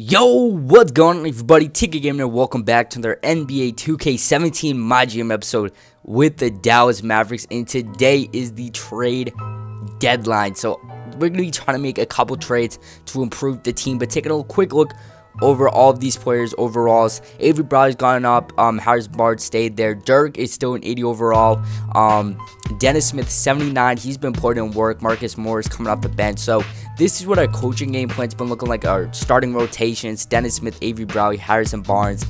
Yo, what's going on, everybody? 2K17 here. Welcome back to another NBA 2K17 MyGm episode with the Dallas Mavericks, and today is the trade deadline. So we're going to be trying to make a couple trades to improve the team, but taking a quick look over all of these players overalls. Avery Bradley's gone up, Harrison Barnes stayed there, Dirk is still an 80 overall, Dennis Smith 79, he's been putting in work, Marcus Morris coming off the bench. So this is what our coaching game plan's been looking like. Our starting rotations: Dennis Smith, Avery Bradley, Harrison Barnes,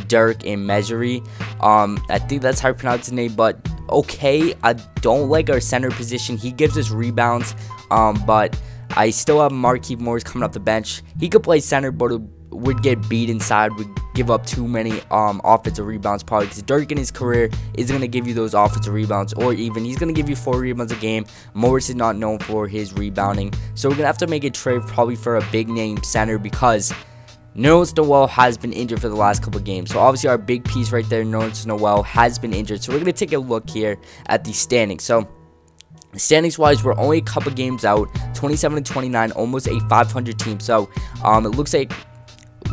Dirk, and Mezery. I think that's how you pronounce his name, but okay. I don't like our center position. He gives us rebounds, but I still have Marquise Morris coming off the bench. He could play center, but would get beat inside, would give up too many offensive rebounds probably, because Dirk in his career is going to give you those offensive rebounds, or even he's going to give you 4 rebounds a game. Morris is not known for his rebounding, so we're going to have to make a trade probably for a big name center, because Nerlens Noel has been injured for the last couple of games. So obviously our big piece right there, Nerlens Noel, has been injured. So we're going to take a look here at the standings. So standings wise, we're only a couple games out, 27 and 29, almost a 500 team. So it looks like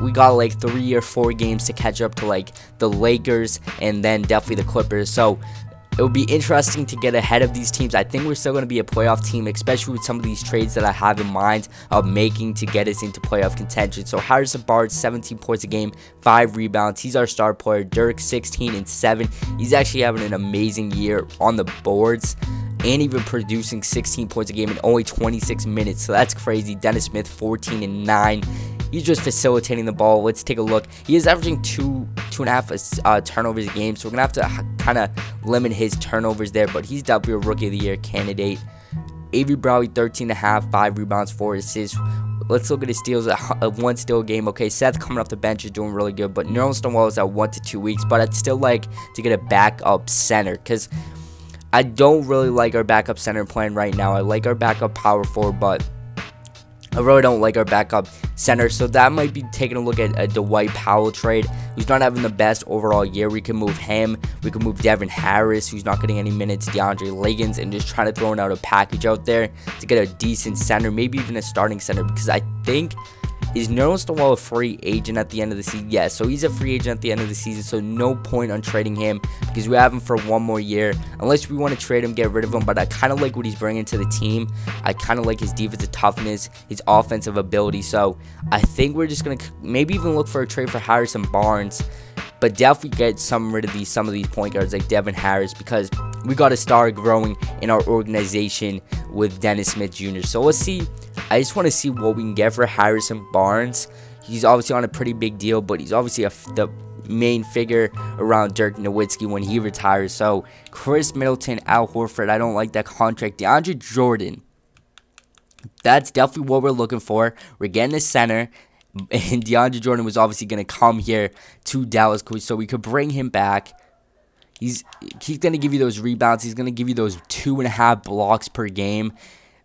we got like 3 or 4 games to catch up to like the Lakers and then definitely the Clippers. So it would be interesting to get ahead of these teams. I think we're still going to be a playoff team, especially with some of these trades that I have in mind of making to get us into playoff contention. So Harrison Barnes, 17 points a game, 5 rebounds. He's our star player. Dirk, 16 and 7. He's actually having an amazing year on the boards, and even producing 16 points a game in only 26 minutes. So that's crazy. Dennis Smith, 14 and 9. He's just facilitating the ball. Let's take a look. He is averaging 2.5 turnovers a game, so we're going to have to kind of limit his turnovers there, but he's definitely a Rookie of the Year candidate. Avery Bradley, 13.5, 5 rebounds, 4 assists. Let's look at his steals, a 1 steal game. Okay, Seth coming off the bench is doing really good, but Nerlens Noel is at 1 to 2 weeks, but I'd still like to get a backup center, because I don't really like our backup center playing right now. I like our backup power forward, but I really don't like our backup center. So that might be taking a look at a Dwight Powell trade, who's not having the best overall year. We can move him. We can move Devin Harris, who's not getting any minutes, DeAndre Liggins, and just trying to throw out a package out there to get a decent center, maybe even a starting center, because I think, is Nerlens Noel a free agent at the end of the season? Yes, so he's a free agent at the end of the season, so no point on trading him, because we have him for 1 more year, unless we want to trade him, get rid of him. But I kind of like what he's bringing to the team. I kind of like his defensive toughness, his offensive ability, so I think we're just going to maybe even look for a trade for Harrison Barnes, but definitely get some of these point guards like Devin Harris, because we got to start growing in our organization with Dennis Smith Jr. So let's see. I just want to see what we can get for Harrison Barnes. He's obviously on a pretty big deal, but he's obviously the main figure around Dirk Nowitzki when he retires. So Chris Middleton, Al Horford, I don't like that contract. DeAndre Jordan, that's definitely what we're looking for. We're getting a center, and DeAndre Jordan was obviously going to come here to Dallas, so we could bring him back. He's going to give you those rebounds. He's going to give you those 2.5 blocks per game.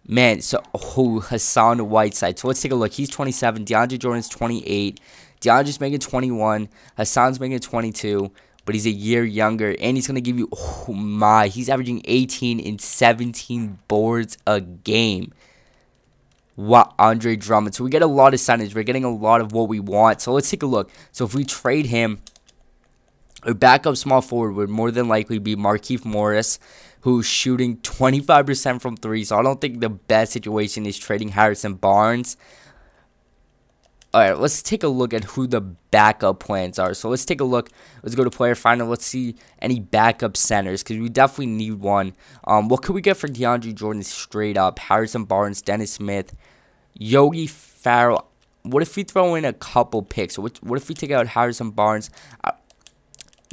Man, so Hassan Whiteside. So let's take a look. He's 27. DeAndre Jordan's 28. DeAndre's making 21. Hassan's making 22. But he's a year younger. And he's going to give you, oh my, he's averaging 18 and 17 boards a game. Wow, Andre Drummond. So we get a lot of signings. We're getting a lot of what we want. So let's take a look. So if we trade him, our backup small forward would more than likely be Marquise Morris, who's shooting 25% from 3. So I don't think the best situation is trading Harrison Barnes. Alright, let's take a look at who the backup plans are. So let's take a look. Let's go to player finder. Let's see any backup centers, because we definitely need one. What could we get for DeAndre Jordan straight up? Harrison Barnes, Dennis Smith, Yogi Farrell. What if we throw in a couple picks? What if we take out Harrison Barnes?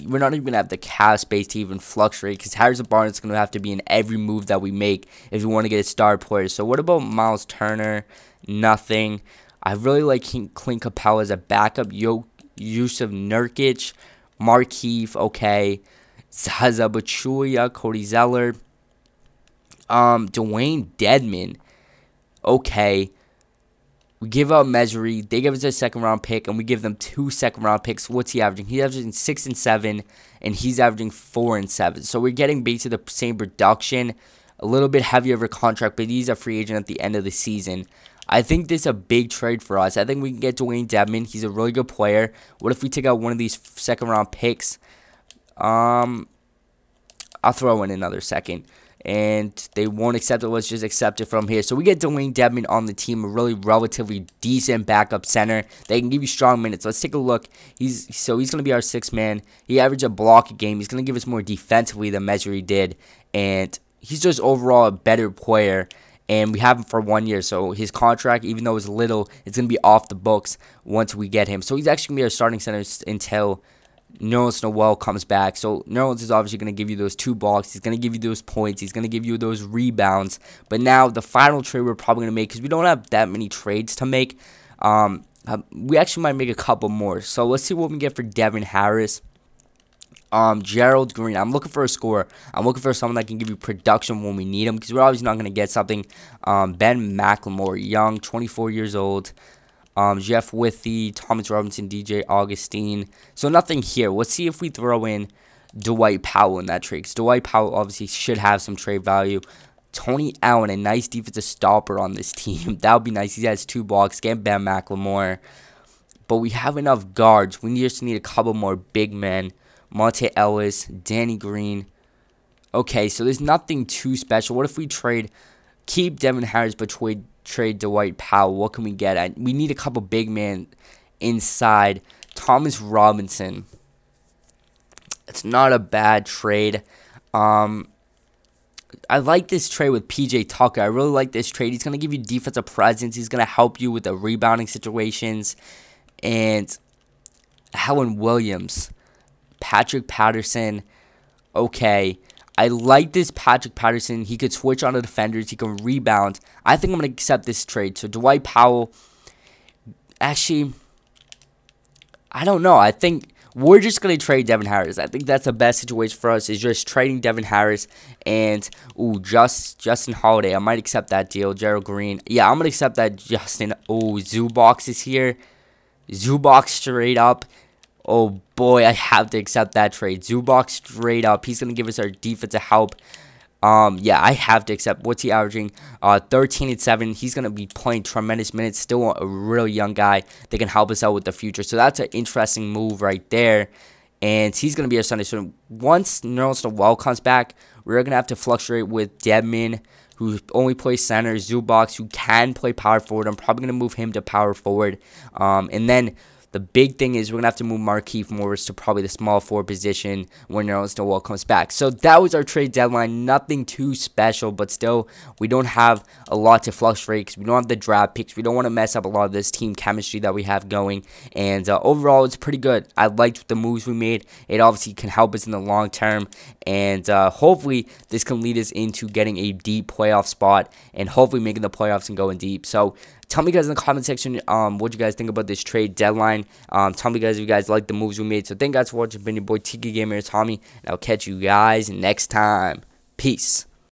We're not even going to have the cap space to even fluctuate, because Harrison Barnes is going to have to be in every move that we make if we want to get a star player. So what about Miles Turner? Nothing. I really like Clint Capella as a backup. Yusuf Nurkic, Markieff, okay. Zaza Pachulia, Cody Zeller. Dwayne Dedman, okay. We give out Mezery. They give us a 2nd round pick, and we give them 2 2nd round picks. What's he averaging? He's averaging 6 and 7, and he's averaging 4 and 7. So we're getting basically the same production, a little bit heavier of a contract, but he's a free agent at the end of the season. I think this is a big trade for us. I think we can get Dewayne Dedmon. He's a really good player. What if we take out one of these second-round picks? I'll throw in another second. And they won't accept it. Let's just accept it from here. So we get Dewayne Dedmon on the team, a really relatively decent backup center. They can give you strong minutes. Let's take a look. He's going to be our sixth man. He averaged a block a game. He's going to give us more defensively than Measure did. And he's just overall a better player. And we have him for 1 year. So his contract, even though it's little, it's going to be off the books once we get him. So he's actually going to be our starting center until Nerlens Noel comes back. So Nerlens is obviously going to give you those 2 blocks. He's going to give you those points. He's going to give you those rebounds. But now the final trade we're probably going to make, because we don't have that many trades to make, we actually might make a couple more. So let's see what we get for Devin Harris. Gerald Green. I'm looking for a scorer. I'm looking for someone that can give you production when we need him, because we're obviously not going to get something. Ben McLemore, young, 24 years old. Jeff Withey, Thomas Robinson, DJ Augustine. So nothing here. Let's see if we throw in Dwight Powell in that trade, because Dwight Powell obviously should have some trade value. Tony Allen, a nice defensive stopper on this team. That would be nice. He has 2 blocks. Get Ben McLemore. But we have enough guards. We just need a couple more big men. Monte Ellis, Danny Green. Okay, so there's nothing too special. What if we keep Devin Harris, but trade Dwight Powell? What can we get? We need a couple big men inside. Thomas Robinson. It's not a bad trade. I like this trade with PJ Tucker. I really like this trade. He's going to give you defensive presence. He's going to help you with the rebounding situations. And Helen Williams, Patrick Patterson. Okay. I like this Patrick Patterson. He could switch on the defenders. He can rebound. I think I'm going to accept this trade. So Dwight Powell, actually, I don't know. I think we're just going to trade Devin Harris. I think that's the best situation for us, is just trading Devin Harris and, Justin Holiday. I might accept that deal. Gerald Green. Yeah, I'm going to accept that, Justin. Zubox is here. Zubox straight up. Oh boy, I have to accept that trade. Zubox straight up. He's going to give us our defensive help. Yeah, I have to accept. What's he averaging? 13 and 7. He's going to be playing tremendous minutes. Still a really young guy that can help us out with the future. So that's an interesting move right there. And he's going to be our center. So once Nerlens Noel comes back, we're going to have to fluctuate with Dedmon, who only plays center, Zubox, who can play power forward. I'm probably going to move him to power forward. And then the big thing is we're going to have to move Markieff Morris to probably the small forward position when Nerlens Noel comes back. So that was our trade deadline. Nothing too special, but still, we don't have a lot to fluctuate because we don't have the draft picks. We don't want to mess up a lot of this team chemistry that we have going. And overall, it's pretty good. I liked the moves we made. It obviously can help us in the long term. And hopefully, this can lead us into getting a deep playoff spot and hopefully making the playoffs and going deep. So tell me guys in the comment section what you guys think about this trade deadline. Tell me guys if you guys like the moves we made. So thank you guys for watching. Been your boy TK Gamer Tommy, and I'll catch you guys next time. Peace.